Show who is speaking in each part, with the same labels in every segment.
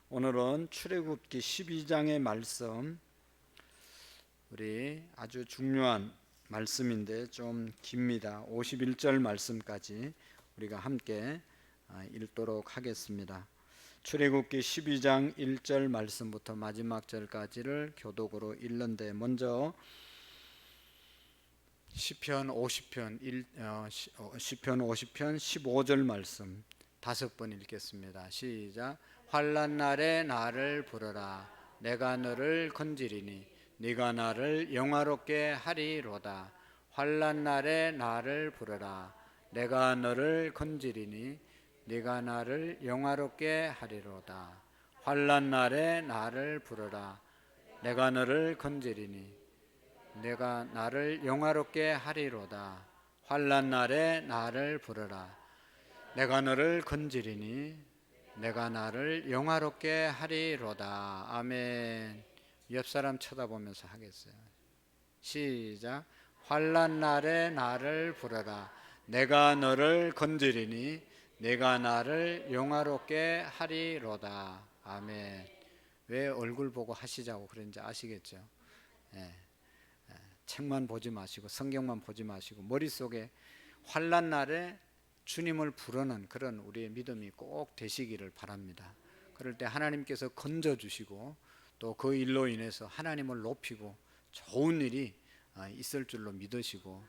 Speaker 1: 오늘은 출애굽기 12장의 말씀, 우리 아주 중요한 말씀인데 좀 깁니다. 51절 말씀까지 우리가 함께 읽도록 하겠습니다. 출애굽기 12장 1절 말씀부터 마지막 절까지를 교독으로 읽는데, 먼저 시편 50편 15절 말씀 5번 읽겠습니다. 시작. 환난 날에 나를 부르라. 내가 너를 건지리니 네가 나를 영화롭게 하리로다. 환난 날에 나를 부르라. 내가 너를 건지리니 네가 나를 영화롭게 하리로다. 환난 날에 나를 부르라. 내가 너를 건지리니 내가 나를 영화롭게 하리로다. 환난 날에 나를 부르라. 내가 너를 건지리니 내가 나를 영화롭게 하리로다. 아멘. 옆 사람 쳐다보면서 하겠어요. 시작. 환난 날에 나를 부르라. 내가 너를 건지리니 내가 나를 영화롭게 하리로다. 아멘. 왜 얼굴 보고 하시자고 그런지 아시겠죠? 예. 책만 보지 마시고 성경만 보지 마시고 머릿속에 환난 날에 주님을 부르는 그런 우리의 믿음이 꼭 되시기를 바랍니다. 그럴 때 하나님께서 건져주시고 또 그 일로 인해서 하나님을 높이고 좋은 일이 있을 줄로 믿으시고,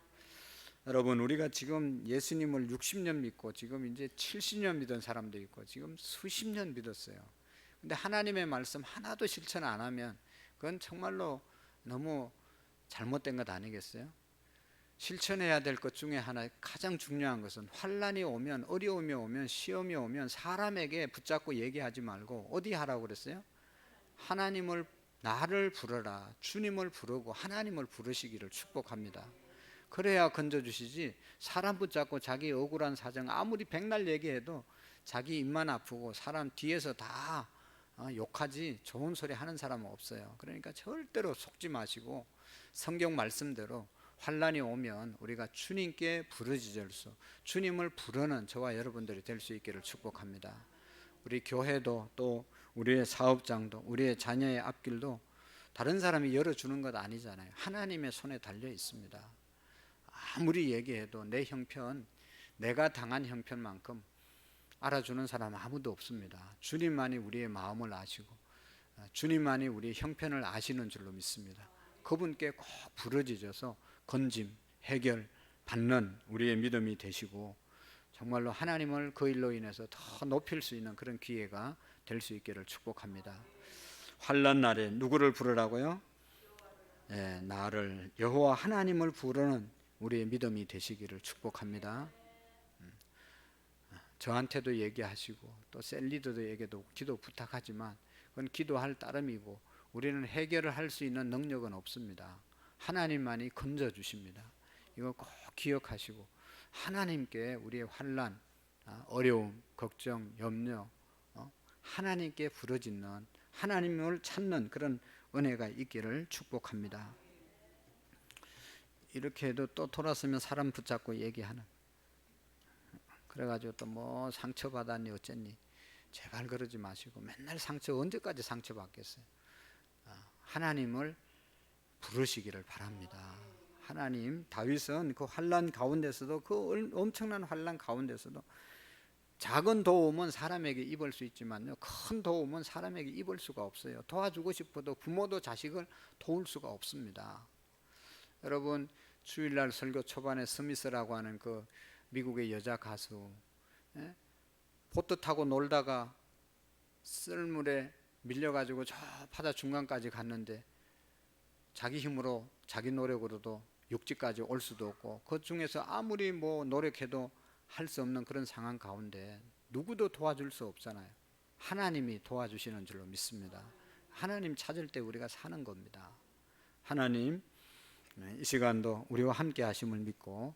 Speaker 1: 여러분, 우리가 지금 예수님을 60년 믿고 지금 이제 70년 믿은 사람도 있고 지금 수십 년 믿었어요. 근데 하나님의 말씀 하나도 실천 안 하면 그건 정말로 너무 잘못된 것 아니겠어요? 실천해야 될 것 중에 하나, 가장 중요한 것은 환난이 오면, 어려움이 오면, 시험이 오면 사람에게 붙잡고 얘기하지 말고 어디 하라고 그랬어요? 하나님을, 나를 부르라. 주님을 부르고 하나님을 부르시기를 축복합니다. 그래야 건져주시지, 사람 붙잡고 자기 억울한 사정 아무리 백날 얘기해도 자기 입만 아프고 사람 뒤에서 다 욕하지 좋은 소리 하는 사람은 없어요. 그러니까 절대로 속지 마시고 성경 말씀대로 환난이 오면 우리가 주님께 부르짖을수, 주님을 부르는 저와 여러분들이 될 수 있기를 축복합니다. 우리 교회도 또 우리의 사업장도 우리의 자녀의 앞길도 다른 사람이 열어주는 것 아니잖아요. 하나님의 손에 달려 있습니다. 아무리 얘기해도 내 형편, 내가 당한 형편만큼 알아주는 사람 아무도 없습니다. 주님만이 우리의 마음을 아시고 주님만이 우리의 형편을 아시는 줄로 믿습니다. 그분께 꼭 부르짖어서 건짐, 해결 받는 우리의 믿음이 되시고, 정말로 하나님을 그 일로 인해서 더 높일 수 있는 그런 기회가 될 수 있기를 축복합니다. 환난 날에 누구를 부르라고요? 나를, 여호와 하나님을 부르는 우리의 믿음이 되시기를 축복합니다. 저한테도 얘기하시고 또 셀리더에게도 기도 부탁하지만 그건 기도할 따름이고 우리는 해결을 할 수 있는 능력은 없습니다. 하나님만이 건져주십니다. 이거 꼭 기억하시고 하나님께 우리의 환난, 어려움, 걱정, 염려 하나님께 부르짖는, 하나님을 찾는 그런 은혜가 있기를 축복합니다. 이렇게 해도 또 돌아서면 사람 붙잡고 얘기하는, 그래가지고 또 뭐 상처받았니 어쨌니, 제발 그러지 마시고 맨날 상처, 언제까지 상처받겠어요? 하나님을 부르시기를 바랍니다. 하나님, 다윗은 그 환난 가운데서도, 그 엄청난 환난 가운데서도 작은 도움은 사람에게 입을 수 있지만요, 큰 도움은 사람에게 입을 수가 없어요. 도와주고 싶어도 부모도 자식을 도울 수가 없습니다. 여러분, 주일날 설교 초반에 스미스라고 하는 그 미국의 여자 가수, 보트 타고 놀다가 썰물에 밀려가지고 저 바다 중간까지 갔는데 자기 힘으로 자기 노력으로도 육지까지 올 수도 없고 그 중에서 아무리 뭐 노력해도 할 수 없는 그런 상황 가운데 누구도 도와줄 수 없잖아요. 하나님이 도와주시는 줄로 믿습니다. 하나님 찾을 때 우리가 사는 겁니다. 하나님, 이 시간도 우리와 함께 하심을 믿고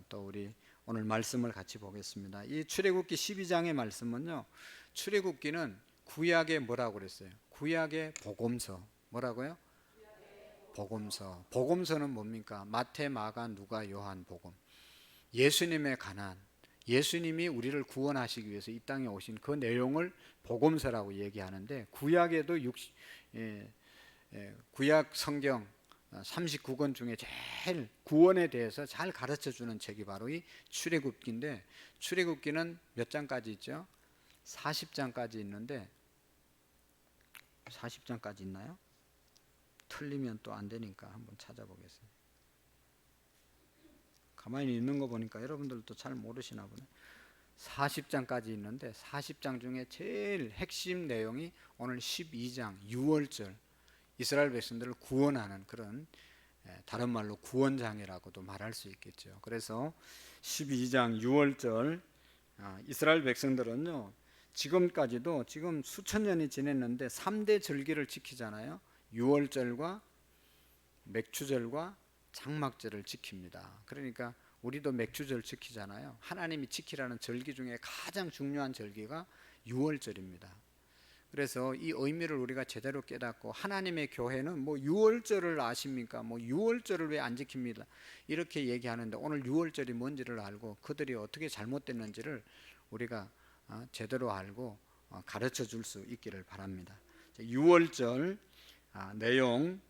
Speaker 1: 또 우리 오늘 말씀을 같이 보겠습니다. 이 출애굽기 12장의 말씀은요, 출애굽기는 구약의 뭐라고 그랬어요? 구약의 복음서. 뭐라고요? 복음서. 복음서는 뭡니까? 마태, 마가, 누가, 요한 복음. 예수님에 관한, 예수님이 우리를 구원하시기 위해서 이 땅에 오신 그 내용을 복음서라고 얘기하는데, 구약에도 구약 성경 39권 중에 제일 구원에 대해서 잘 가르쳐 주는 책이 바로 이 출애굽기인데, 출애굽기는 몇 장까지 있죠? 40장까지 있는데, 40장까지 있나요? 틀리면 또 안 되니까 한번 찾아보겠습니다. 가만히 있는 거 보니까 여러분들도 잘 모르시나 보네. 40장까지 있는데 40장 중에 제일 핵심 내용이 오늘 12장 6월절, 이스라엘 백성들을 구원하는 그런, 다른 말로 구원장이라고도 말할 수 있겠죠. 그래서 12장 6월절, 이스라엘 백성들은요, 지금까지도 지금 수천 년이 지냈는데 3대 절기를 지키잖아요. 6월절과 맥추절과 장막절을 지킵니다. 그러니까 우리도 맥추절 지키잖아요. 하나님이 지키라는 절기 중에 가장 중요한 절기가 6월절입니다. 그래서 이 의미를 우리가 제대로 깨닫고, 하나님의 교회는 뭐 6월절을 아십니까? 뭐 6월절을 왜 안 지킵니다? 이렇게 얘기하는데, 오늘 6월절이 뭔지를 알고 그들이 어떻게 잘못됐는지를 우리가 제대로 알고 가르쳐 줄 수 있기를 바랍니다. 6월절 내용,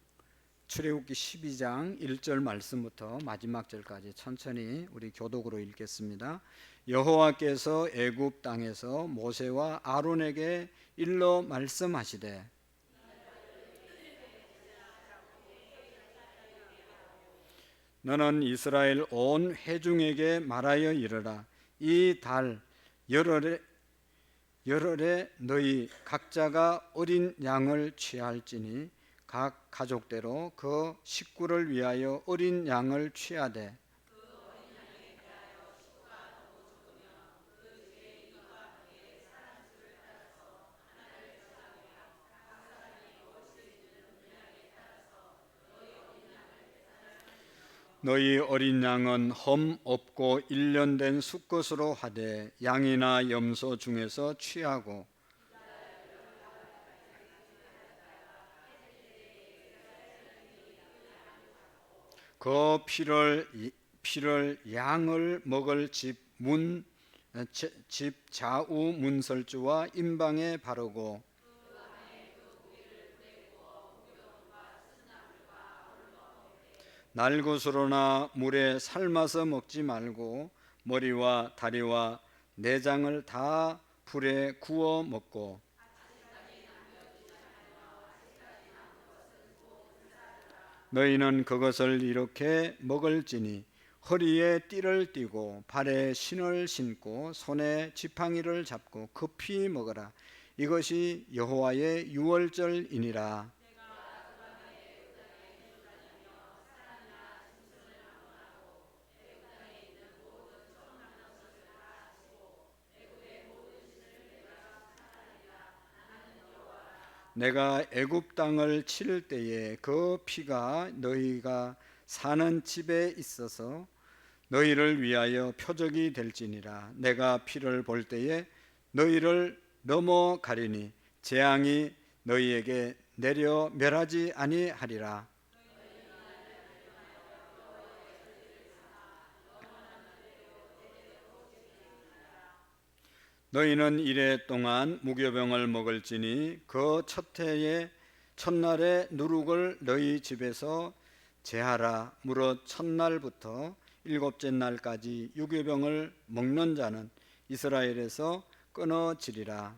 Speaker 1: 출애굽기 12장 1절 말씀부터 마지막 절까지 천천히 우리 교독으로 읽겠습니다. 여호와께서 애굽 땅에서 모세와 아론에게 일러 말씀하시되, 너는 이스라엘 온 회중에게 말하여 이르라. 이 달 열흘에 너희 각자가 어린 양을 취할지니 각 가족대로 그 식구를 위하여 어린 양을 취하되, 너희 어린 양은 흠 없고 1년 된 수컷으로 하되 양이나 염소 중에서 취하고, 그 피를 양을 먹을 집 좌우 문설주와 임방에 바르고, 날것으로나 물에 삶아서 먹지 말고 머리와 다리와 내장을 다 불에 구워 먹고, 너희는 그것을 이렇게 먹을지니 허리에 띠를 띠고 발에 신을 신고 손에 지팡이를 잡고 급히 먹어라. 이것이 여호와의 유월절이니라. 내가 애굽 땅을 칠 때에 그 피가 너희가 사는 집에 있어서 너희를 위하여 표적이 될지니라. 내가 피를 볼 때에 너희를 넘어가리니 재앙이 너희에게 내려 멸하지 아니하리라. 너희는 이래 동안 무교병을 먹을지니 그 첫날에 누룩을 너희 집에서 제하라. 무릇 첫날부터 일곱째 날까지 유교병을 먹는 자는 이스라엘에서 끊어지리라.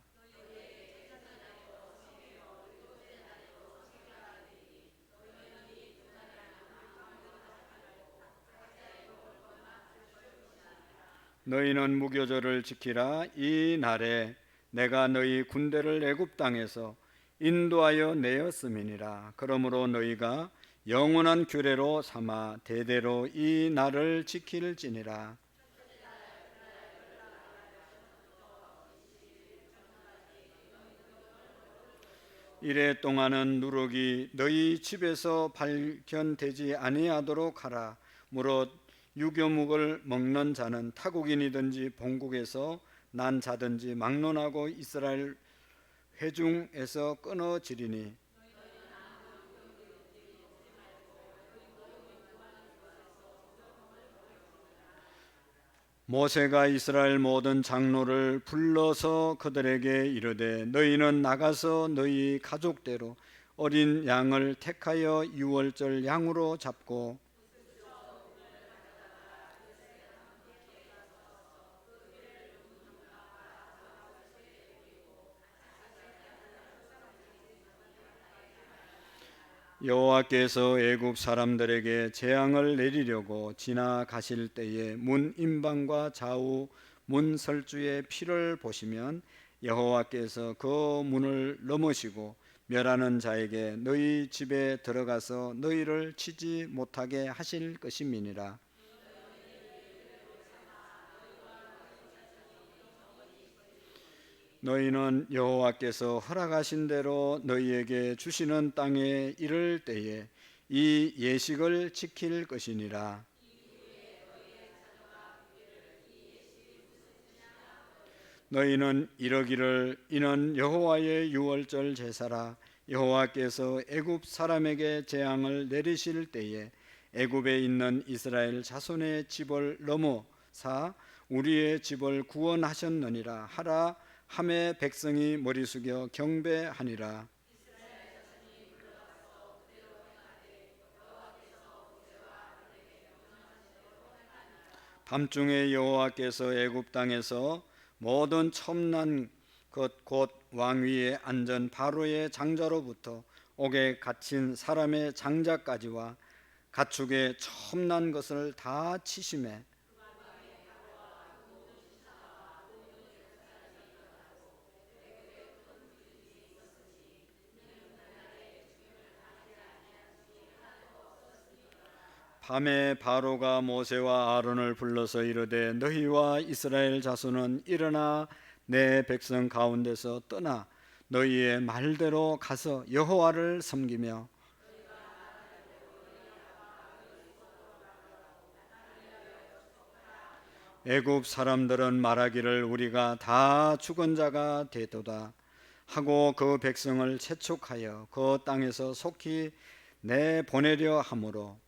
Speaker 1: 너희는 무교절을 지키라. 이 날에 내가 너희 군대를 애굽 땅에서 인도하여 내었음이니라. 그러므로 너희가 영원한 규례로 삼아 대대로 이 날을 지킬지니라. 이래 동안은 누룩이 너희 집에서 발견되지 아니하도록 하라. 무릇 유교묵을 먹는 자는 타국인이든지 본국에서 난 자든지 막론하고 이스라엘 회중에서 끊어지리니, 모세가 이스라엘 모든 장로를 불러서 그들에게 이르되 너희는 나가서 너희 가족대로 어린 양을 택하여 유월절 양으로 잡고 여호와께서 애굽 사람들에게 재앙을 내리려고 지나가실 때에 문 임방과 좌우 문 설주의 피를 보시면 여호와께서 그 문을 넘으시고 멸하는 자에게 너희 집에 들어가서 너희를 치지 못하게 하실 것임이니라. 너희는 여호와께서 허락하신 대로 너희에게 주시는 땅에 이를 때에 이 예식을 지킬 것이니라. 너희는 이러기를 이는 여호와의 유월절 제사라. 여호와께서 애굽 사람에게 재앙을 내리실 때에 애굽에 있는 이스라엘 자손의 집을 넘어사 우리의 집을 구원하셨느니라 하라 함에 백성이 머리 숙여 경배하니라. 밤중에 여호와께서 애굽 땅에서 모든 첨난 것 곧 왕위에 앉은 바로의 장자로부터 옥에 갇힌 사람의 장자까지와 가축의 첨난 것을 다 치심해 밤에 바로가 모세와 아론을 불러서 이르되 너희와 이스라엘 자손은 일어나 내 백성 가운데서 떠나 너희의 말대로 가서 여호와를 섬기며 애굽 사람들은 말하기를 우리가 다 죽은 자가 되도다 하고 그 백성을 채촉하여 그 땅에서 속히 내보내려 하므로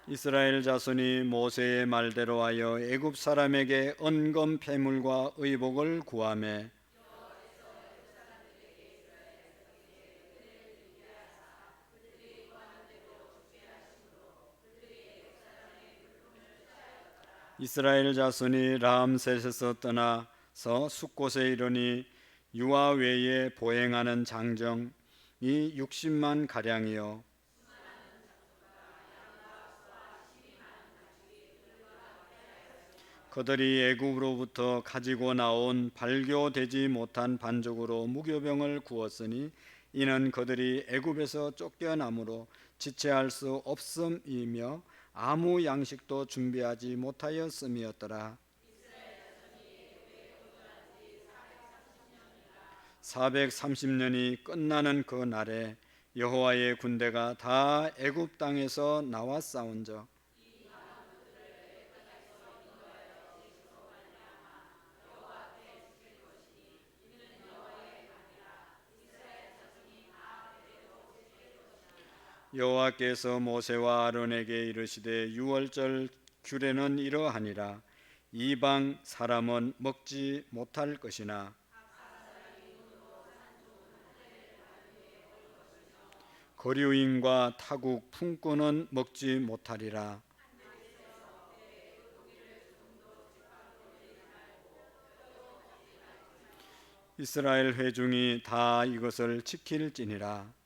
Speaker 1: 이스라엘 자손이 모세의 말대로 하여 애굽 사람에게 언금 패물과 의복을 구하매 이스라엘 자손이 라암셋에서 떠나서 숫곳에 이르니 유아 외에 보행하는 장정이 60만 가량이요 그들이 애굽으로부터 가지고 나온 발교되지 못한 반죽으로 무교병을 구웠으니 이는 그들이 애굽에서 쫓겨남으로 지체할 수 없음이며 아무 양식도 준비하지 못하였음이었더라. 430년이 끝나는 그 날에 여호와의 군대가 다 애굽 땅에서 나와 싸운적 여호와께서 모세와 아론에게 이르시되 유월절 규례는 이러하니라. 이방 사람은 먹지 못할 것이나 거류인과 타국 품꾼은 먹지 못하리라. 이스라엘 회중이 다 이것을 지킬지니라.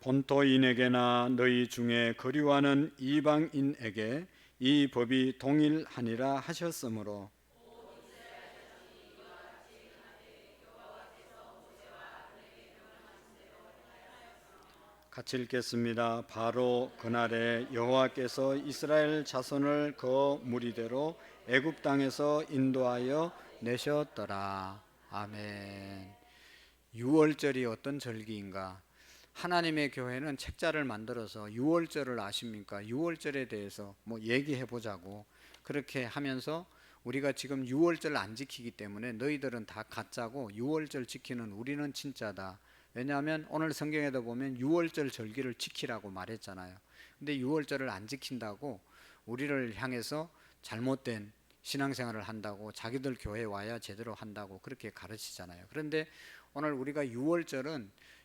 Speaker 1: 본토인에게나 너희 중에 거류하는 이방인에게 이 법이 동일하니라 하셨으므로 같이 읽겠습니다. 바로 그날에 여호와께서 이스라엘 자손을 그 무리대로 애굽 땅에서 인도하여 내셨더라. 아멘. 유월절이 어떤 절기인가? 하나님의 교회는 책자를 만들어서 유월절을 아십니까? 유월절에 대해서 뭐 얘기해 보자고 그렇게 하면서 우리가 지금 유월절 안 지키기 때문에 너희들은 다 가짜고 유월절 지키는 우리는 진짜다. 왜냐하면 오늘 성경에도 보면 유월절 절기를 지키라고 말했잖아요. 근데 유월절을 안 지킨다고 우리를 향해서 잘못된 신앙생활을 한다고 자기들 교회에 와야 제대로 한다고 그렇게 가르치잖아요. 그런데 오늘 우리가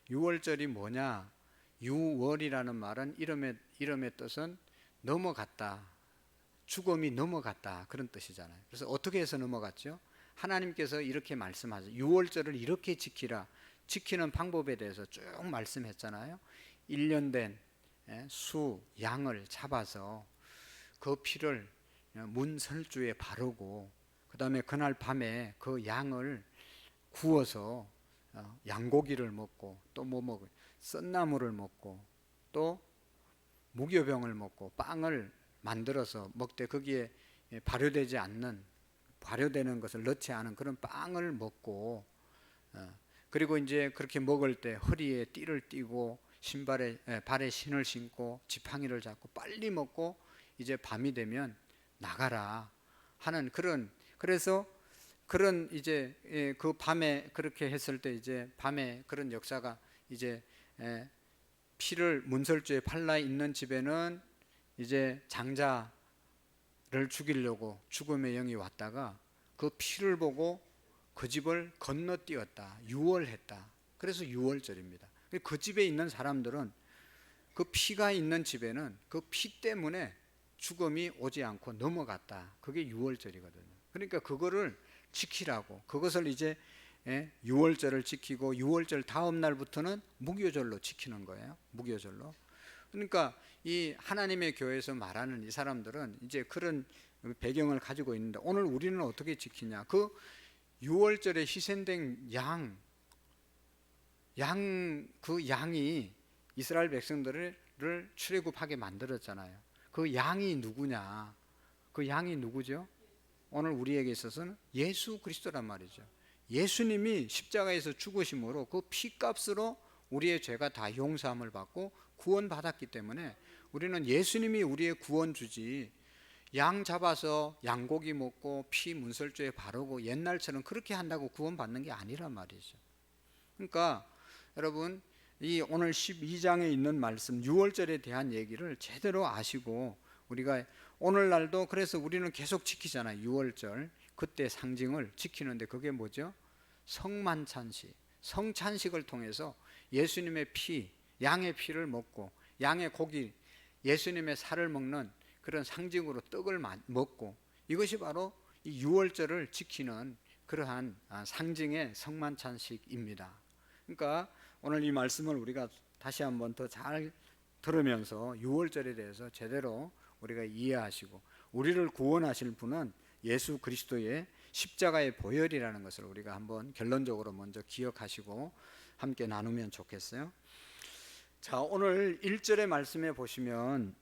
Speaker 1: 유월절이 뭐냐? 유월이라는 말은 이름의 뜻은 넘어갔다. 죽음이 넘어갔다. 그런 뜻이잖아요. 그래서 어떻게 해서 넘어갔죠? 하나님께서 이렇게 말씀하죠. 유월절을 이렇게 지키라. 지키는 방법에 대해서 쭉 말씀했잖아요. 1년 된 수, 양을 잡아서 그 피를 문설주에 바르고 그 다음에 그날 밤에 그 양을 구워서 양고기를 먹고 또 뭐 먹어요? 썬나물을 먹고 또 무교병을 먹고 빵을 만들어서 먹되 거기에 발효되는 것을 넣지 않은 그런 빵을 먹고 그리고 이제 그렇게 먹을 때 허리에 띠를 띠고 발에 신을 신고 지팡이를 잡고 빨리 먹고 이제 밤이 되면 나가라 하는 그래서 그런 이제 그 밤에 그렇게 했을 때 이제 밤에 그런 역사가 이제 피를 문설주에 발라 있는 집에는 이제 장자를 죽이려고 죽음의 영이 왔다가 그 피를 보고 그 집을 건너뛰었다. 유월했다. 그래서 유월절입니다. 그 집에 있는 사람들은 그 피가 있는 집에는 그 피 때문에 죽음이 오지 않고 넘어갔다. 그게 유월절이거든요. 그러니까 그거를 지키라고 그것을 이제 유월절을 지키고 유월절 다음 날부터는 무교절로 지키는 거예요. 무교절로. 그러니까 이 하나님의 교회에서 말하는 이 사람들은 이제 그런 배경을 가지고 있는데 오늘 우리는 어떻게 지키냐? 그 유월절에 희생된 그 양이 이스라엘 백성들을 출애굽하게 만들었잖아요. 그 양이 누구냐? 그 양이 누구죠? 오늘 우리에게 있어서는 예수 그리스도란 말이죠. 예수님이 십자가에서 죽으심으로 그 피값으로 우리의 죄가 다 용서함을 받고 구원받았기 때문에 우리는 예수님이 우리의 구원주지 양 잡아서 양고기 먹고 피 문설주에 바르고 옛날처럼 그렇게 한다고 구원받는 게 아니란 말이죠. 그러니까 여러분 이 오늘 12장에 있는 말씀 유월절에 대한 얘기를 제대로 아시고 우리가 오늘날도 그래서 우리는 계속 지키잖아요. 유월절 그때 상징을 지키는데 그게 뭐죠? 성만찬식 성찬식을 통해서 예수님의 피 양의 피를 먹고 양의 고기 예수님의 살을 먹는 그런 상징으로 떡을 먹고 이것이 바로 이 유월절을 지키는 그러한 상징의 성만찬식입니다. 그러니까 오늘 이 말씀을 우리가 다시 한번 더 잘 들으면서 유월절에 대해서 제대로 우리가 이해하시고 우리를 구원하실 분은 예수 그리스도의 십자가의 보혈이라는 것을 우리가 한번 결론적으로 먼저 기억하시고 함께 나누면 좋겠어요. 자, 오늘 1절의 말씀에 보시면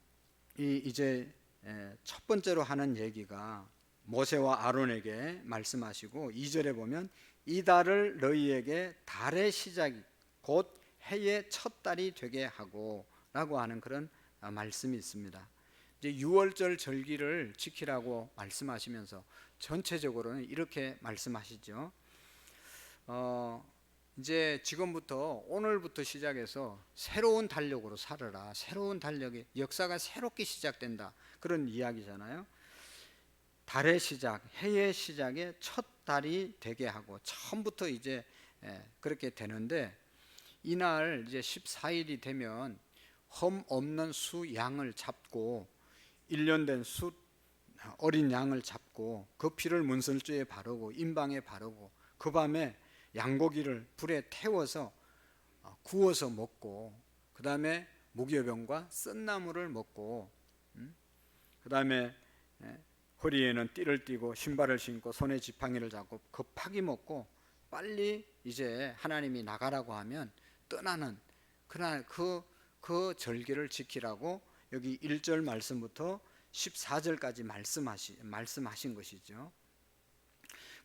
Speaker 1: 이제 첫 번째로 하는 얘기가 모세와 아론에게 말씀하시고 2절에 보면 이 달을 너희에게 달의 시작 곧 해의 첫 달이 되게 하고 라고 하는 그런 말씀이 있습니다. 이제 유월절 절기를 지키라고 말씀하시면서 전체적으로는 이렇게 말씀하시죠. 이제 지금부터 오늘부터 시작해서 새로운 달력으로 살아라. 새로운 달력의 역사가 새롭게 시작된다. 그런 이야기잖아요. 달의 시작, 해의 시작의 첫 달이 되게 하고 처음부터 이제 그렇게 되는데 이날 이제 14일이 되면 흠 없는 수 양을 잡고 1년 된 수 어린 양을 잡고 그 피를 문설주에 바르고 임방에 바르고 그 밤에 양고기를 불에 태워서 구워서 먹고 그 다음에 무교병과 썬나물을 먹고 그 다음에 허리에는 띠를 띠고 신발을 신고 손에 지팡이를 잡고 급하게 먹고 빨리 이제 하나님이 나가라고 하면 떠나는 그날 그 절기를 지키라고 여기 1절 말씀부터 14절까지 말씀하신 것이죠.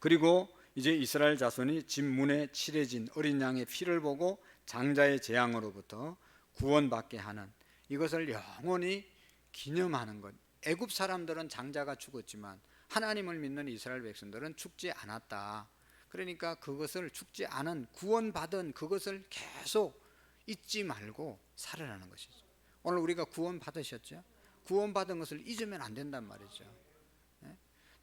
Speaker 1: 그리고 이제 이스라엘 자손이 집 문에 칠해진 어린 양의 피를 보고 장자의 재앙으로부터 구원받게 하는, 이것을 영원히 기념하는 것. 애굽 사람들은 장자가 죽었지만 하나님을 믿는 이스라엘 백성들은 죽지 않았다. 그러니까 그것을, 죽지 않은 구원받은 그것을 계속 잊지 말고 살아라는 것이죠. 오늘 우리가 구원받으셨죠? 구원받은 것을 잊으면 안 된단 말이죠.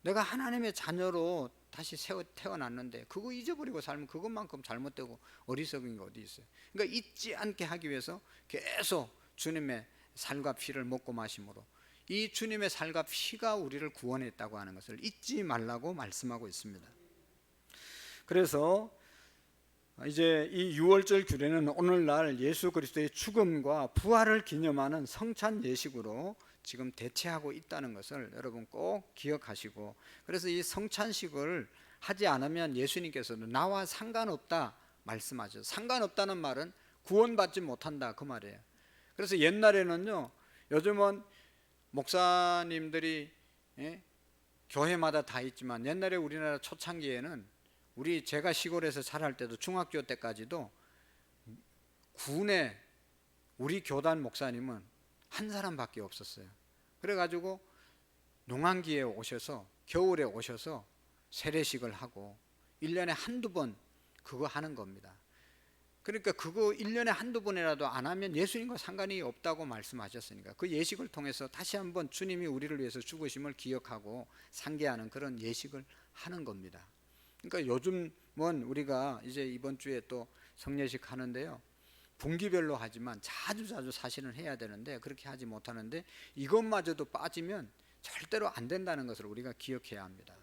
Speaker 1: 내가 하나님의 자녀로 다시 태어났는데 그거 잊어버리고 살면 그것만큼 잘못되고 어리석은 게 어디 있어요. 그러니까 잊지 않게 하기 위해서 계속 주님의 살과 피를 먹고 마심으로, 이 주님의 살과 피가 우리를 구원했다고 하는 것을 잊지 말라고 말씀하고 있습니다. 그래서 이제 이 유월절 규례는 오늘날 예수 그리스도의 죽음과 부활을 기념하는 성찬 예식으로 지금 대체하고 있다는 것을 여러분 꼭 기억하시고, 그래서 이 성찬식을 하지 않으면 예수님께서는 나와 상관없다 말씀하죠. 상관없다는 말은 구원받지 못한다 그 말이에요. 그래서 옛날에는요, 요즘은 목사님들이 교회마다 다 있지만 옛날에 우리나라 초창기에는 제가 시골에서 자랄 때도 중학교 때까지도 군에 우리 교단 목사님은 한 사람밖에 없었어요. 그래가지고 농한기에 오셔서, 겨울에 오셔서 세례식을 하고 1년에 한두 번 그거 하는 겁니다. 그러니까 그거 1년에 한두 번이라도 안 하면 예수님과 상관이 없다고 말씀하셨으니까 그 예식을 통해서 다시 한번 주님이 우리를 위해서 죽으심을 기억하고 상기하는 그런 예식을 하는 겁니다. 그러니까 요즘은 우리가 이제 이번 주에 또 성례식 하는데요, 분기별로 하지만 자주 사실은 해야 되는데 그렇게 하지 못하는데, 이것마저도 빠지면 절대로 안 된다는 것을 우리가 기억해야 합니다.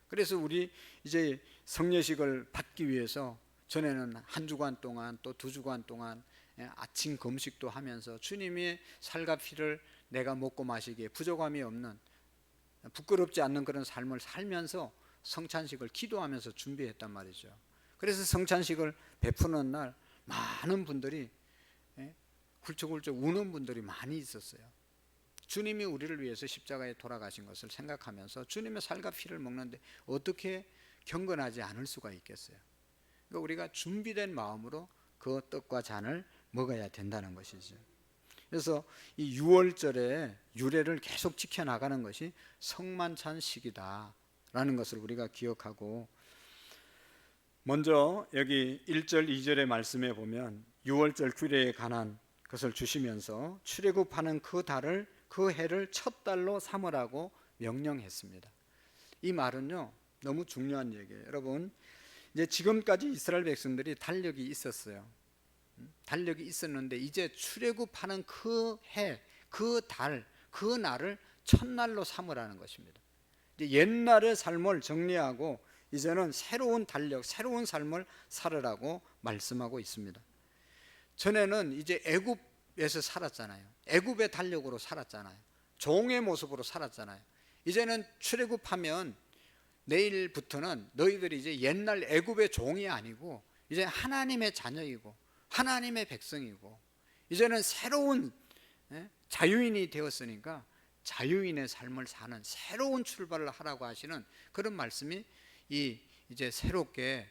Speaker 1: 그래서 우리 이제 성례식을 받기 위해서 전에는 한 주간 동안 또 2주간 동안 아침 금식도 하면서 주님의 살과 피를 내가 먹고 마시기에 부족함이 없는, 부끄럽지 않는 그런 삶을 살면서 성찬식을 기도하면서 준비했단 말이죠. 그래서 성찬식을 베푸는 날 많은 분들이 굴쩍굴쩍 우는 분들이 많이 있었어요. 주님이 우리를 위해서 십자가에 돌아가신 것을 생각하면서 주님의 살과 피를 먹는데 어떻게 경건하지 않을 수가 있겠어요. 그러니까 우리가 준비된 마음으로 그 떡과 잔을 먹어야 된다는 것이죠. 그래서 이 6월절의 유래를 계속 지켜나가는 것이 성만찬식이다라는 것을 우리가 기억하고, 먼저 여기 1절 2절의 말씀에 보면 6월절 규례에 관한 것을 주시면서 출애굽하는 그 달을, 그 해를 첫 달로 삼으라고 명령했습니다. 이 말은요 너무 중요한 얘기예요. 여러분, 이제 지금까지 이스라엘 백성들이 달력이 있었어요. 달력이 있었는데 이제 출애굽하는 그 해, 그 달, 그 날을 첫날로 삼으라는 것입니다. 이제 옛날의 삶을 정리하고 이제는 새로운 달력, 새로운 삶을 살으라고 말씀하고 있습니다. 전에는 이제 애굽에서 살았잖아요. 애굽의 달력으로 살았잖아요. 종의 모습으로 살았잖아요. 이제는 출애굽하면 내일부터는 너희들이 이제 옛날 애굽의 종이 아니고 이제 하나님의 자녀이고 하나님의 백성이고, 이제는 새로운 자유인이 되었으니까 자유인의 삶을 사는 새로운 출발을 하라고 하시는 그런 말씀이 이제 새롭게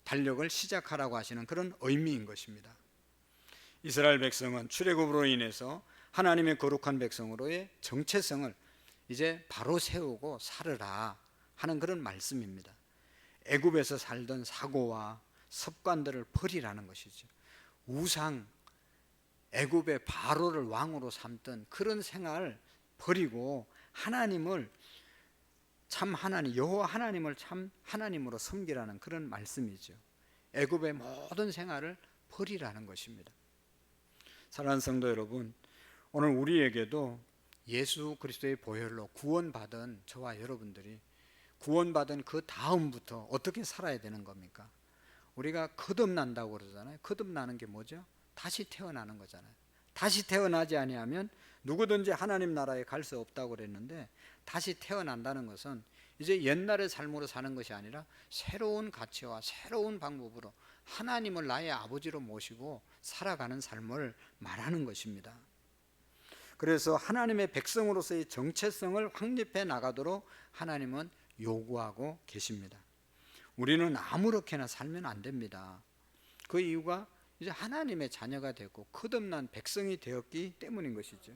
Speaker 1: 달력을 시작하라고 하시는 그런 의미인 것입니다. 이스라엘 백성은 출애굽으로 인해서 하나님의 거룩한 백성으로의 정체성을 이제 바로 세우고 살으라 하는 그런 말씀입니다. 애굽에서 살던 사고와 습관들을 버리라는 것이죠. 우상, 애굽의 바로를 왕으로 삼던 그런 생활을 버리고 하나님을 참 하나님, 여호와 하나님을 참 하나님으로 섬기라는 그런 말씀이죠. 애굽의 모든 생활을 버리라는 것입니다. 사랑하는 성도 여러분, 오늘 우리에게도 예수 그리스도의 보혈로 구원받은 저와 여러분들이 구원받은 그 다음부터 어떻게 살아야 되는 겁니까? 우리가 거듭난다고 그러잖아요. 거듭나는 게 뭐죠? 다시 태어나는 거잖아요. 다시 태어나지 아니하면 누구든지 하나님 나라에 갈 수 없다고 그랬는데, 다시 태어난다는 것은 이제 옛날의 삶으로 사는 것이 아니라 새로운 가치와 새로운 방법으로 하나님을 나의 아버지로 모시고 살아가는 삶을 말하는 것입니다. 그래서 하나님의 백성으로서의 정체성을 확립해 나가도록 하나님은 요구하고 계십니다. 우리는 아무렇게나 살면 안 됩니다. 그 이유가 이제 하나님의 자녀가 되고 거듭난 백성이 되었기 때문인 것이죠.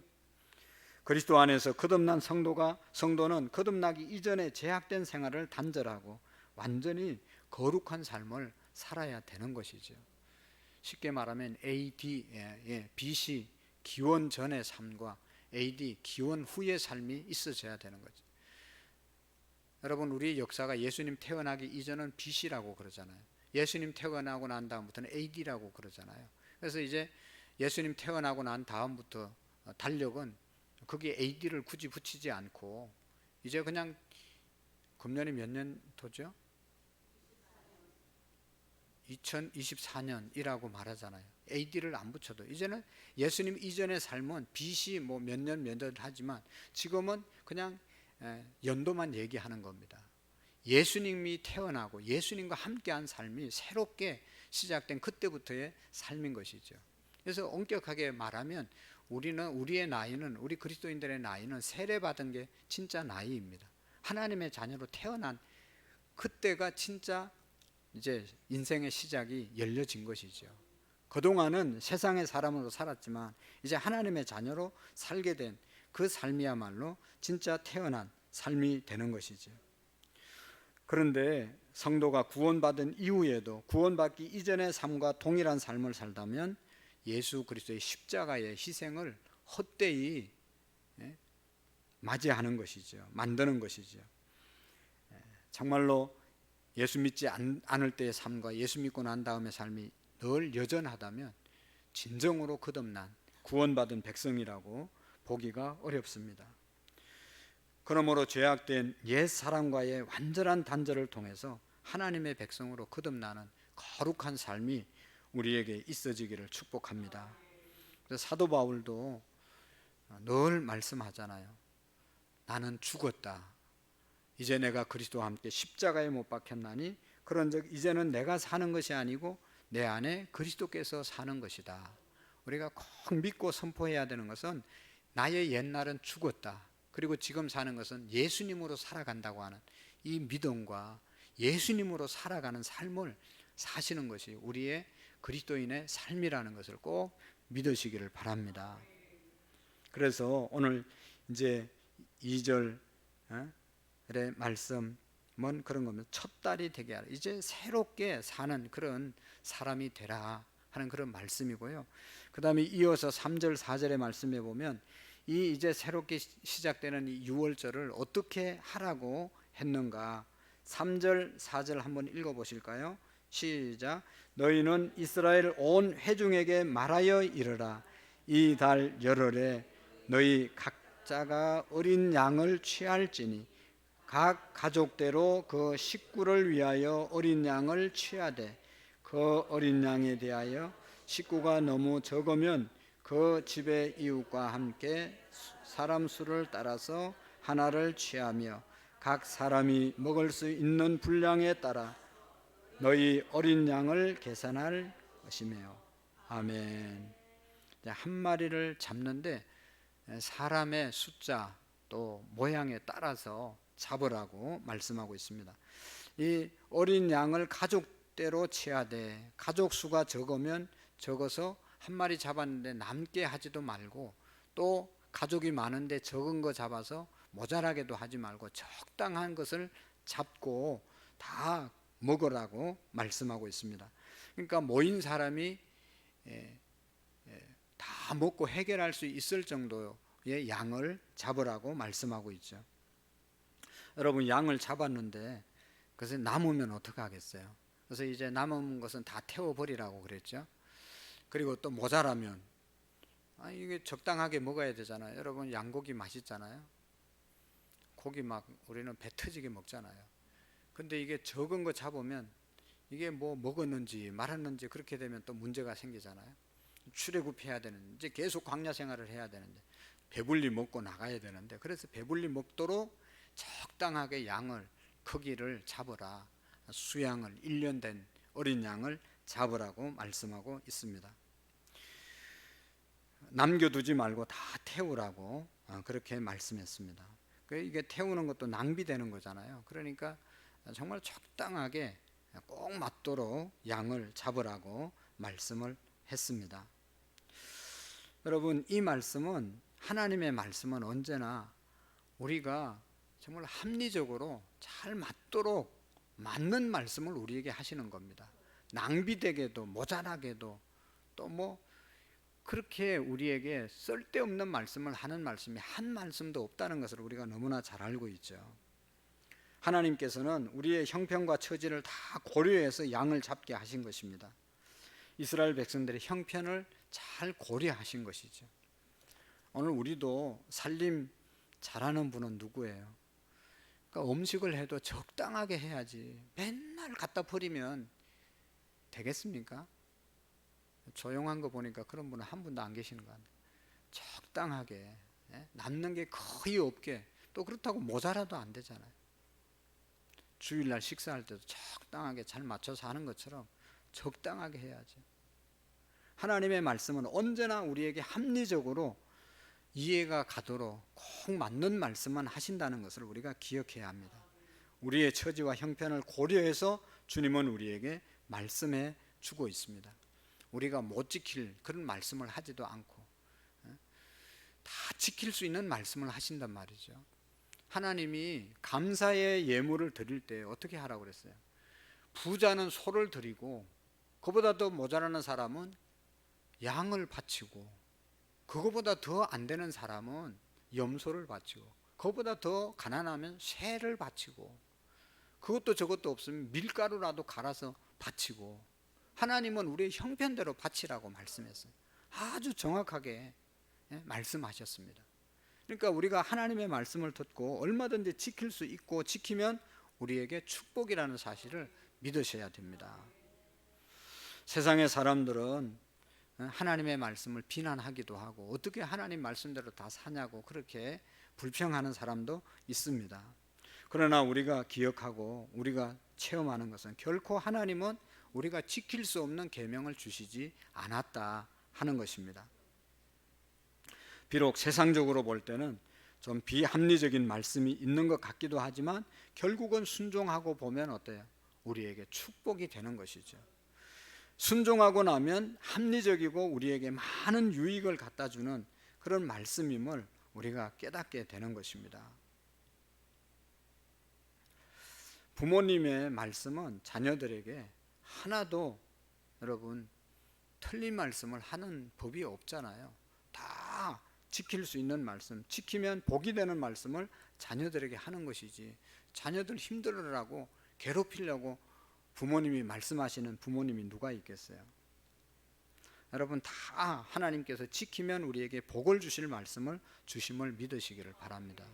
Speaker 1: 그리스도 안에서 거듭난 성도는 거듭나기 이전에 제약된 생활을 단절하고 완전히 거룩한 삶을 살아야 되는 것이죠. 쉽게 말하면 BC 기원 전의 삶과 AD 기원 후의 삶이 있어져야 되는 거죠. 여러분, 우리 역사가 예수님 태어나기 이전은 BC라고 그러잖아요. 예수님 태어나고 난 다음부터는 AD라고 그러잖아요. 그래서 이제 예수님 태어나고 난 다음부터 달력은 거기에 AD를 굳이 붙이지 않고 이제 그냥 금년이 몇 년도죠? 2024년이라고 말하잖아요. AD를 안 붙여도 이제는 예수님 이전의 삶은 BC 뭐 몇 년 하지만 지금은 그냥 연도만 얘기하는 겁니다. 예수님이 태어나고 예수님과 함께한 삶이 새롭게 시작된 그때부터의 삶인 것이죠. 그래서 엄격하게 말하면 우리의 나이는, 우리 그리스도인들의 나이는 세례받은 게 진짜 나이입니다. 하나님의 자녀로 태어난 그때가 진짜 이제 인생의 시작이 열려진 것이죠. 그동안은 세상의 사람으로 살았지만 이제 하나님의 자녀로 살게 된 그 삶이야말로 진짜 태어난 삶이 되는 것이죠. 그런데 성도가 구원받은 이후에도 구원받기 이전의 삶과 동일한 삶을 살다면 예수 그리스도의 십자가의 희생을 헛되이 맞이하는 것이죠. 만드는 것이죠. 정말로 예수 믿지 않을 때의 삶과 예수 믿고 난 다음의 삶이 늘 여전하다면 진정으로 거듭난 구원받은 백성이라고 보기가 어렵습니다. 그러므로 죄악된 옛 사람과의 완전한 단절을 통해서 하나님의 백성으로 거듭나는 거룩한 삶이 우리에게 있어지기를 축복합니다. 그래서 사도 바울도 늘 말씀하잖아요. 나는 죽었다. 이제 내가 그리스도와 함께 십자가에 못 박혔나니 그런즉 이제는 내가 사는 것이 아니고 내 안에 그리스도께서 사는 것이다. 우리가 꼭 믿고 선포해야 되는 것은 나의 옛날은 죽었다. 그리고 지금 사는 것은 예수님으로 살아간다고 하는 이 믿음과 예수님으로 살아가는 삶을 사시는 것이 우리의 그리스도인의 삶이라는 것을 꼭 믿으시기를 바랍니다. 그래서 오늘 이제 2절의 말씀은 그런 겁니다. 첫 딸이 되게 하라. 이제 새롭게 사는 그런 사람이 되라 하는 그런 말씀이고요. 그 다음에 이어서 3절 4절의 말씀에 보면 이 이제 새롭게 시작되는 이 유월절을 어떻게 하라고 했는가. 3절 4절 한번 읽어보실까요? 시작. 너희는 이스라엘 온 회중에게 말하여 이르라. 이 달 열흘에 너희 각자가 어린 양을 취할지니 각 가족대로 그 식구를 위하여 어린 양을 취하되 그 어린 양에 대하여 식구가 너무 적으면 그 집의 이웃과 함께 사람 수를 따라서 하나를 취하며 각 사람이 먹을 수 있는 분량에 따라 너희 어린 양을 계산할 것이며. 아멘. 한 마리를 잡는데 사람의 숫자 또 모양에 따라서 잡으라고 말씀하고 있습니다. 이 어린 양을 가족대로 취하되 가족 수가 적으면 적어서 한 마리 잡았는데 남게 하지도 말고 또 가족이 많은데 적은 거 잡아서 모자라게도 하지 말고 적당한 것을 잡고 다 먹으라고 말씀하고 있습니다. 그러니까 모인 사람이 다 먹고 해결할 수 있을 정도의 양을 잡으라고 말씀하고 있죠. 여러분, 양을 잡았는데 그것이 남으면 어떻게 하겠어요? 그래서 이제 남은 것은 다 태워버리라고 그랬죠. 그리고 또 모자라면 이게 적당하게 먹어야 되잖아요. 여러분, 양고기 맛있잖아요. 고기 막 우리는 배 터지게 먹잖아요. 근데 이게 적은 거 잡으면 이게 뭐 먹었는지 말았는지 그렇게 되면 또 문제가 생기잖아요. 출애굽해야 되는데 이제 계속 광야 생활을 해야 되는데 배불리 먹고 나가야 되는데, 그래서 배불리 먹도록 적당하게 양을 크기를 잡으라. 수양을 1년 된 어린 양을 잡으라고 말씀하고 있습니다. 남겨두지 말고 다 태우라고 그렇게 말씀했습니다. 이게 태우는 것도 낭비되는 거잖아요. 그러니까 정말 적당하게 꼭 맞도록 양을 잡으라고 말씀을 했습니다. 여러분, 이 말씀은, 하나님의 말씀은 언제나 우리가 정말 합리적으로 잘 맞도록 맞는 말씀을 우리에게 하시는 겁니다. 낭비되게도 모자라게도 또 뭐 그렇게 우리에게 쓸데없는 말씀을 하는 말씀이 한 말씀도 없다는 것을 우리가 너무나 잘 알고 있죠. 하나님께서는 우리의 형편과 처지를 다 고려해서 양을 잡게 하신 것입니다. 이스라엘 백성들의 형편을 잘 고려하신 것이죠. 오늘 우리도 살림 잘하는 분은 누구예요? 그러니까 음식을 해도 적당하게 해야지 맨날 갖다 버리면 되겠습니까? 조용한 거 보니까 그런 분은 한 분도 안 계시는 것 같아요. 적당하게, 남는 게 거의 없게, 또 그렇다고 모자라도 안 되잖아요. 주일날 식사할 때도 적당하게 잘 맞춰서 하는 것처럼 적당하게 해야지. 하나님의 말씀은 언제나 우리에게 합리적으로 이해가 가도록 꼭 맞는 말씀만 하신다는 것을 우리가 기억해야 합니다. 우리의 처지와 형편을 고려해서 주님은 우리에게 말씀해 주고 있습니다. 우리가 못 지킬 그런 말씀을 하지도 않고 다 지킬 수 있는 말씀을 하신단 말이죠. 하나님이 감사의 예물을 드릴 때 어떻게 하라고 그랬어요? 부자는 소를 드리고 그보다 더 모자라는 사람은 양을 바치고, 그거보다 더 안 되는 사람은 염소를 바치고, 그거보다 더 가난하면 새를 바치고, 그것도 저것도 없으면 밀가루라도 갈아서 바치고, 하나님은 우리의 형편대로 바치라고 말씀했어요. 아주 정확하게 말씀하셨습니다. 그러니까 우리가 하나님의 말씀을 듣고 얼마든지 지킬 수 있고, 지키면 우리에게 축복이라는 사실을 믿으셔야 됩니다. 세상의 사람들은 하나님의 말씀을 비난하기도 하고, 어떻게 하나님 말씀대로 다 사냐고 그렇게 불평하는 사람도 있습니다. 그러나 우리가 기억하고 우리가 체험하는 것은 결코 하나님은 우리가 지킬 수 없는 계명을 주시지 않았다 하는 것입니다. 비록 세상적으로 볼 때는 좀 비합리적인 말씀이 있는 것 같기도 하지만 결국은 순종하고 보면 어때요? 우리에게 축복이 되는 것이죠. 순종하고 나면 합리적이고 우리에게 많은 유익을 갖다 주는 그런 말씀임을 우리가 깨닫게 되는 것입니다. 부모님의 말씀은 자녀들에게 하나도 여러분 틀린 말씀을 하는 법이 없잖아요. 다 지킬 수 있는 말씀, 지키면 복이 되는 말씀을 자녀들에게 하는 것이지, 자녀들 힘들으라고 괴롭히려고 부모님이 말씀하시는 부모님이 누가 있겠어요? 여러분, 다 하나님께서 지키면 우리에게 복을 주실 말씀을 주심을 믿으시기를 바랍니다.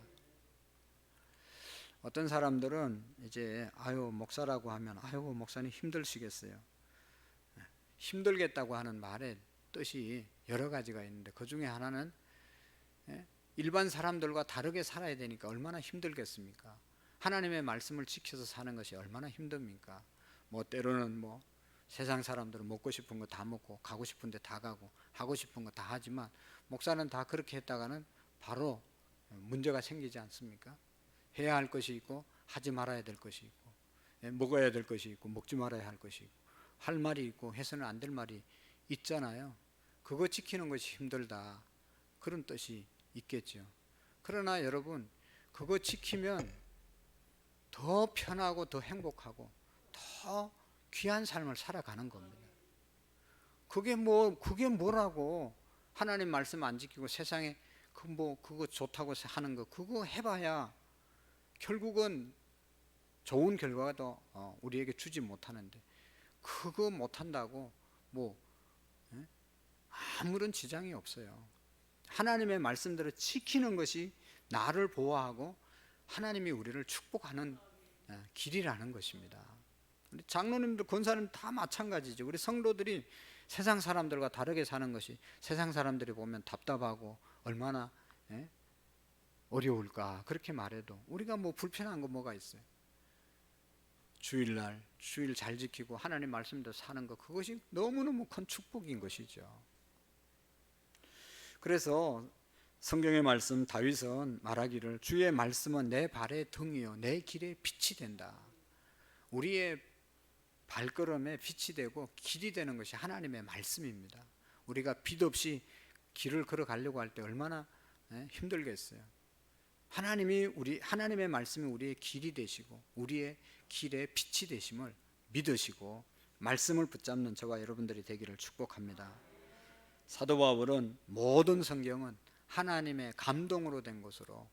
Speaker 1: 어떤 사람들은 이제 목사라고 하면 목사님 힘드시겠어요. 힘들겠다고 하는 말의 뜻이 여러 가지가 있는데, 그 중에 하나는 일반 사람들과 다르게 살아야 되니까 얼마나 힘들겠습니까? 하나님의 말씀을 지켜서 사는 것이 얼마나 힘듭니까? 때로는 세상 사람들은 먹고 싶은 거 다 먹고 가고 싶은 데 다 가고 하고 싶은 거 다 하지만, 목사는 다 그렇게 했다가는 바로 문제가 생기지 않습니까? 해야 할 것이 있고 하지 말아야 될 것이 있고, 먹어야 될 것이 있고 먹지 말아야 할 것이 있고, 할 말이 있고 해서는 안 될 말이 있잖아요. 그거 지키는 것이 힘들다, 그런 뜻이 있겠죠. 그러나 여러분, 그거 지키면 더 편하고 더 행복하고 더 귀한 삶을 살아가는 겁니다. 그게 뭐라고, 하나님 말씀 안 지키고 세상에 그거 좋다고 하는 거, 그거 해봐야 결국은 좋은 결과도 우리에게 주지 못하는데, 그거 못한다고 아무런 지장이 없어요. 하나님의 말씀대로 지키는 것이 나를 보호하고 하나님이 우리를 축복하는 길이라는 것입니다. 우리 장로님들, 권사님 다 마찬가지죠. 우리 성도들이 세상 사람들과 다르게 사는 것이, 세상 사람들이 보면 답답하고 얼마나 어려울까 그렇게 말해도 우리가 불편한 거 뭐가 있어요? 주일날 주일 잘 지키고 하나님 말씀대로 사는 것, 그것이 너무너무 큰 축복인 것이죠. 그래서 성경의 말씀, 다윗은 말하기를 주의 말씀은 내 발의 등이요 내 길의 빛이 된다. 우리의 발걸음에 빛이 되고 길이 되는 것이 하나님의 말씀입니다. 우리가 빛 없이 길을 걸어가려고 할 때 얼마나 힘들겠어요. 하나님의 말씀이 우리의 길이 되시고 우리의 길에 빛이 되심을 믿으시고 말씀을 붙잡는 저와 여러분들이 되기를 축복합니다. 사도 바울은 모든 성경은 하나님의 감동으로 된 것으로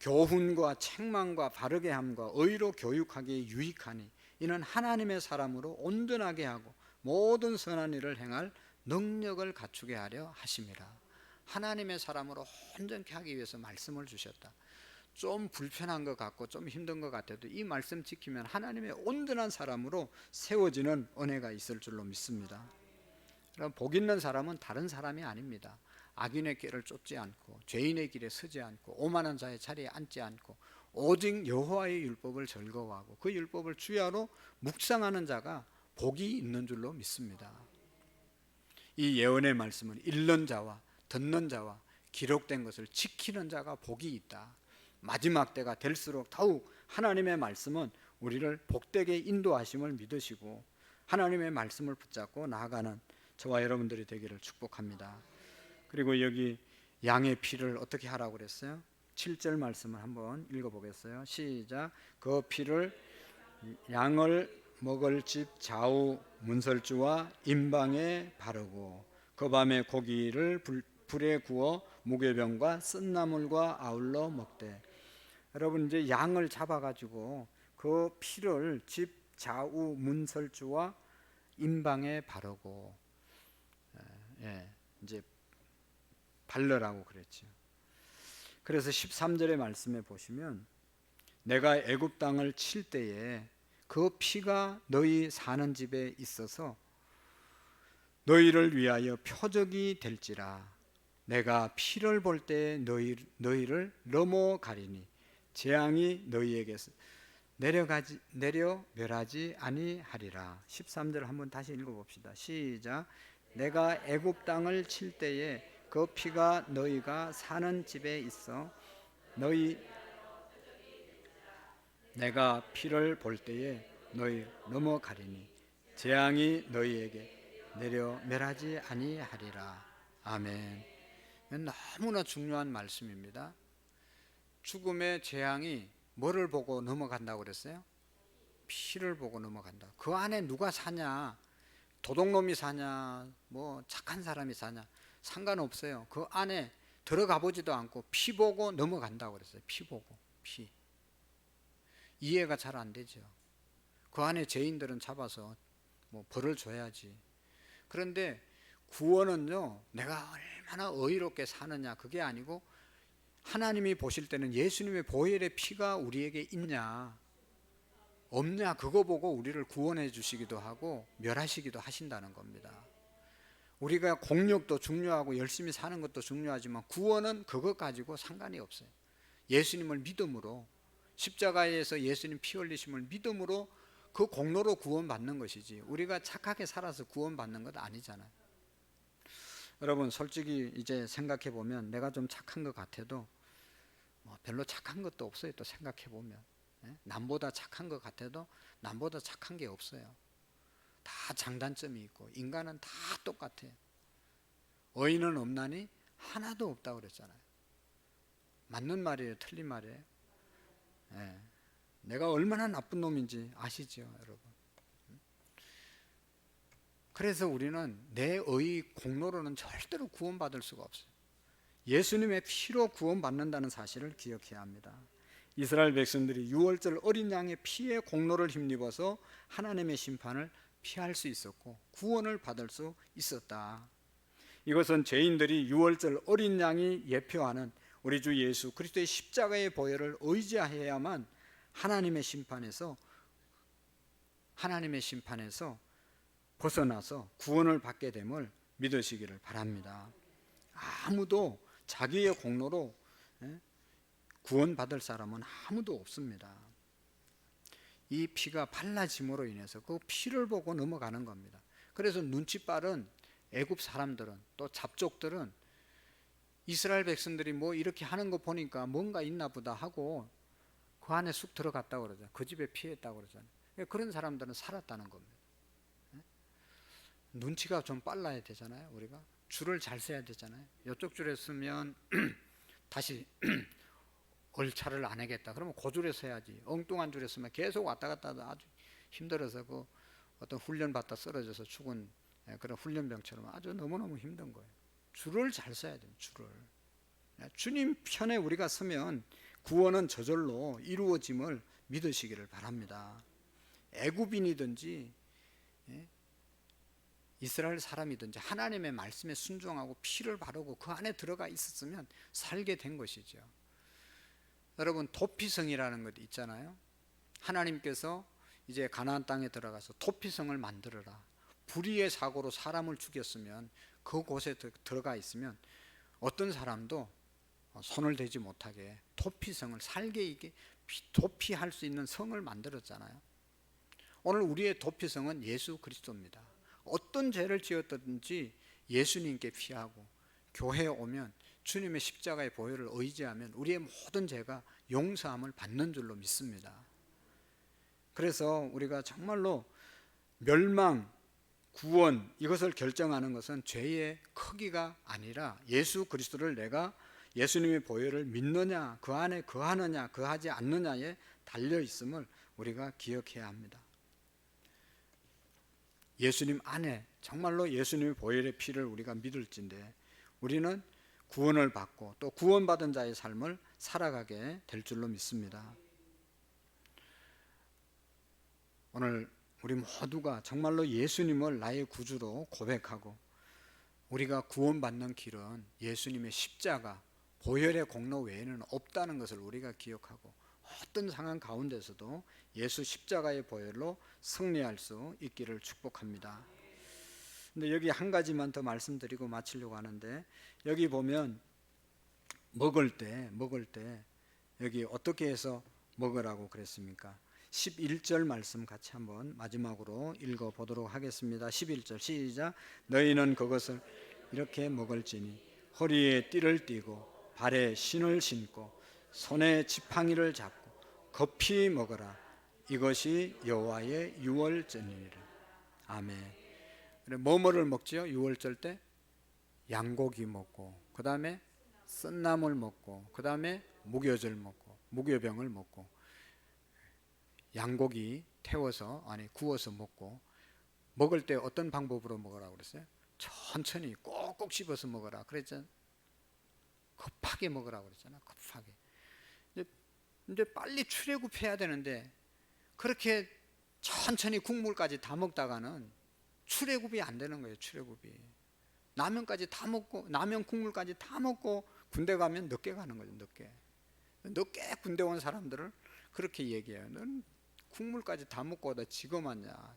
Speaker 1: 교훈과 책망과 바르게 함과 의로 교육하기에 유익하니 이는 하나님의 사람으로 온전하게 하고 모든 선한 일을 행할 능력을 갖추게 하려 하심이라. 하나님의 사람으로 온전케 하기 위해서 말씀을 주셨다. 좀 불편한 것 같고 좀 힘든 것 같아도 이 말씀 지키면 하나님의 온전한 사람으로 세워지는 은혜가 있을 줄로 믿습니다. 그럼 복 있는 사람은 다른 사람이 아닙니다. 악인의 길을 쫓지 않고 죄인의 길에 서지 않고 오만한 자의 자리에 앉지 않고 오직 여호와의 율법을 즐거워하고 그 율법을 주야로 묵상하는 자가 복이 있는 줄로 믿습니다. 이 예언의 말씀은 읽는 자와 듣는 자와 기록된 것을 지키는 자가 복이 있다. 마지막 때가 될수록 더욱 하나님의 말씀은 우리를 복되게 인도하심을 믿으시고 하나님의 말씀을 붙잡고 나아가는 저와 여러분들이 되기를 축복합니다. 그리고 여기 양의 피를 어떻게 하라고 그랬어요? 7절 말씀을 한번 읽어보겠어요. 시작. 그 피를 양을 먹을 집 좌우 문설주와 임방에 바르고 그 밤에 고기를 불에 구워 무교병과 쓴나물과 아울러 먹되. 여러분 이제 양을 잡아가지고 그 피를 집 좌우 문설주와 임방에 바르고 이제 바르라고 그랬죠. 그래서 13절의 말씀에 보시면 내가 애굽 땅을 칠 때에 그 피가 너희 사는 집에 있어서 너희를 위하여 표적이 될지라. 내가 피를 볼 때 너희를 넘어가리니 재앙이 너희에게서 내려 멸하지 아니하리라. 13절 한번 다시 읽어봅시다. 시작. 내가 애굽 땅을 칠 때에 그 피가 너희가 사는 집에 있어 내가 피를 볼 때에 너희 넘어가리니 재앙이 너희에게 내려 멸하지 아니하리라. 아멘. 너무나 중요한 말씀입니다. 죽음의 재앙이 뭐를 보고 넘어간다고 그랬어요? 피를 보고 넘어간다. 그 안에 누가 사냐, 도둑놈이 사냐, 뭐 착한 사람이 사냐 상관없어요. 그 안에 들어가 보지도 않고 피 보고 넘어간다고 그랬어요. 피 보고. 피. 이해가 잘 안 되죠. 그 안에 죄인들은 잡아서 뭐 벌을 줘야지. 그런데 구원은요, 내가 얼마나 의롭게 사느냐 그게 아니고 하나님이 보실 때는 예수님의 보혈의 피가 우리에게 있냐 없냐 그거 보고 우리를 구원해 주시기도 하고 멸하시기도 하신다는 겁니다. 우리가 공력도 중요하고 열심히 사는 것도 중요하지만 구원은 그것 가지고 상관이 없어요. 예수님을 믿음으로, 십자가에서 예수님 피 흘리심을 믿음으로 그 공로로 구원받는 것이지 우리가 착하게 살아서 구원받는 것 아니잖아요. 여러분 솔직히 이제 생각해 보면 내가 좀 착한 것 같아도 뭐 별로 착한 것도 없어요. 또 생각해 보면 남보다 착한 것 같아도 남보다 착한 게 없어요. 다 장단점이 있고 인간은 다 똑같아요. 의인은 없나니 하나도 없다고 그랬잖아요. 맞는 말이에요, 틀린 말이에요? 내가 얼마나 나쁜 놈인지 아시죠, 여러분? 그래서 우리는 내 의 공로로는 절대로 구원받을 수가 없어요. 예수님의 피로 구원받는다는 사실을 기억해야 합니다. 이스라엘 백성들이 유월절 어린 양의 피의 공로를 힘입어서 하나님의 심판을 피할 수 있었고 구원을 받을 수 있었다. 이것은 죄인들이 유월절 어린 양이 예표하는 우리 주 예수 그리스도의 십자가의 보혈을 의지해야만 하나님의 심판에서 벗어나서 구원을 받게 됨을 믿으시기를 바랍니다. 아무도 자기의 공로로 구원받을 사람은 아무도 없습니다. 이 피가 발라짐으로 인해서 그 피를 보고 넘어가는 겁니다. 그래서 눈치 빠른 애굽 사람들은 또 잡족들은 이스라엘 백성들이 뭐 이렇게 하는 거 보니까 뭔가 있나 보다 하고 그 안에 쑥 들어갔다고 그러죠. 그 집에 피했다고 그러잖아요. 그런 사람들은 살았다는 겁니다. 눈치가 좀 빨라야 되잖아요. 우리가 줄을 잘 서야 되잖아요. 이쪽 줄에 서면 다시 얼차를 안 하겠다. 그러면 그 줄에 서야지. 엉뚱한 줄에 서면 계속 왔다 갔다 하다 아주 힘들어서 그 어떤 훈련 받다 쓰러져서 죽은 그런 훈련병처럼 아주 너무너무 힘든 거예요. 줄을 잘 서야 돼요. 줄을. 주님 편에 우리가 서면 구원은 저절로 이루어짐을 믿으시기를 바랍니다. 애굽인이든지 이스라엘 사람이든지 하나님의 말씀에 순종하고 피를 바르고 그 안에 들어가 있었으면 살게 된 것이죠. 여러분, 도피성이라는 것 있잖아요. 하나님께서 이제 가나안 땅에 들어가서 도피성을 만들어라. 불의의 사고로 사람을 죽였으면 그곳에 들어가 있으면 어떤 사람도 손을 대지 못하게 도피성을 살게 이게 도피할 수 있는 성을 만들었잖아요. 오늘 우리의 도피성은 예수 그리스도입니다. 어떤 죄를 지었든지 예수님께 피하고 교회에 오면 주님의 십자가의 보혈을 의지하면 우리의 모든 죄가 용서함을 받는 줄로 믿습니다. 그래서 우리가 정말로 멸망, 구원 이것을 결정하는 것은 죄의 크기가 아니라 예수 그리스도를 내가 예수님의 보혈을 믿느냐, 그 안에 거하느냐, 거하지 않느냐에 달려 있음을 우리가 기억해야 합니다. 예수님 안에 정말로 예수님의 보혈의 피를 우리가 믿을진데 우리는 구원을 받고 또 구원받은 자의 삶을 살아가게 될 줄로 믿습니다. 오늘 우리 모두가 정말로 예수님을 나의 구주로 고백하고 우리가 구원받는 길은 예수님의 십자가, 보혈의 공로 외에는 없다는 것을 우리가 기억하고 어떤 상황 가운데서도 예수 십자가의 보혈로 승리할 수 있기를 축복합니다. 근데 여기 한 가지만 더 말씀드리고 마치려고 하는데 여기 보면 먹을 때 여기 어떻게 해서 먹으라고 그랬습니까? 11절 말씀 같이 한번 마지막으로 읽어보도록 하겠습니다. 11절 시작. 너희는 그것을 이렇게 먹을지니 허리에 띠를 띠고 발에 신을 신고 손에 지팡이를 잡고 급히 먹어라. 이것이 여호와의 유월절이니라. 아멘. 뭐를 먹지요? 유월절 때 양고기 먹고 그 다음에 쓴나물 먹고 그 다음에 무교절 먹고 무교병을 먹고 양고기 태워서 구워서 먹고 먹을 때 어떤 방법으로 먹으라고 그랬어요? 천천히 꼭꼭 씹어서 먹어라 그랬잖아요. 급하게 먹으라고 그랬잖아요. 급하게. 이제 빨리 출애굽해야 되는데 그렇게 천천히 국물까지 다 먹다가는 출애굽이 안 되는 거예요. 출애굽이. 라면까지 다 먹고 라면 국물까지 다 먹고 군대 가면 늦게 가는 거죠. 늦게 군대 온 사람들을 그렇게 얘기해요. 넌 국물까지 다 먹고 오다 지금 왔냐.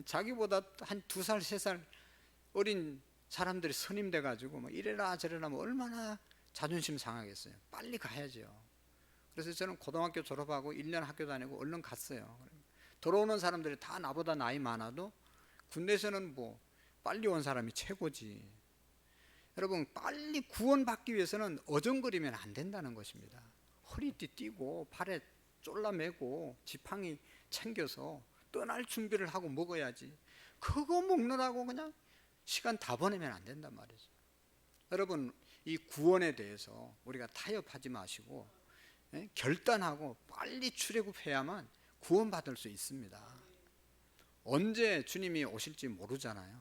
Speaker 1: 자기보다 한 2살 3살 어린 사람들이 선임 돼가지고 뭐 이래라 저래라 뭐 얼마나 자존심 상하겠어요. 빨리 가야죠. 그래서 저는 고등학교 졸업하고 1년 학교 다니고 얼른 갔어요. 들어오는 사람들이 다 나보다 나이 많아도 군대에서는 뭐 빨리 온 사람이 최고지. 여러분, 빨리 구원받기 위해서는 어정거리면 안 된다는 것입니다. 허리띠 띠고 발에 쫄라매고 지팡이 챙겨서 떠날 준비를 하고 먹어야지. 그거 먹느라고 그냥 시간 다 보내면 안 된단 말이죠. 여러분, 이 구원에 대해서 우리가 타협하지 마시고 결단하고 빨리 출애굽해야만 구원받을 수 있습니다. 언제 주님이 오실지 모르잖아요.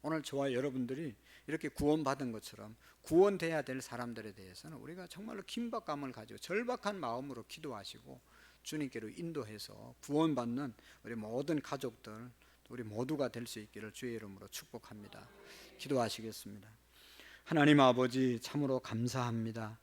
Speaker 1: 오늘 저와 여러분들이 이렇게 구원받은 것처럼 구원돼야 될 사람들에 대해서는 우리가 정말로 긴박감을 가지고 절박한 마음으로 기도하시고 주님께로 인도해서 구원받는 우리 모든 가족들 우리 모두가 될 수 있기를 주의 이름으로 축복합니다. 기도하시겠습니다. 하나님 아버지, 참으로 감사합니다.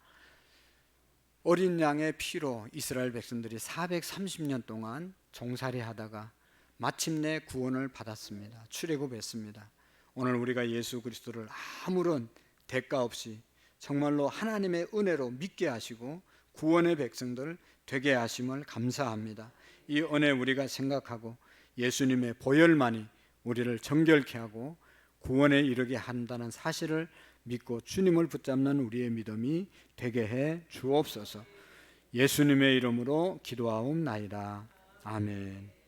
Speaker 1: 어린 양의 피로 이스라엘 백성들이 430년 동안 종살이 하다가 마침내 구원을 받았습니다. 출애굽했습니다. 오늘 우리가 예수 그리스도를 아무런 대가 없이 정말로 하나님의 은혜로 믿게 하시고 구원의 백성들 되게 하심을 감사합니다. 이 은혜 우리가 생각하고 예수님의 보혈만이 우리를 정결케 하고 구원에 이르게 한다는 사실을 믿고 주님을 붙잡는 우리의 믿음이 되게 해 주옵소서. 예수님의 이름으로 기도하옵나이다. 아멘.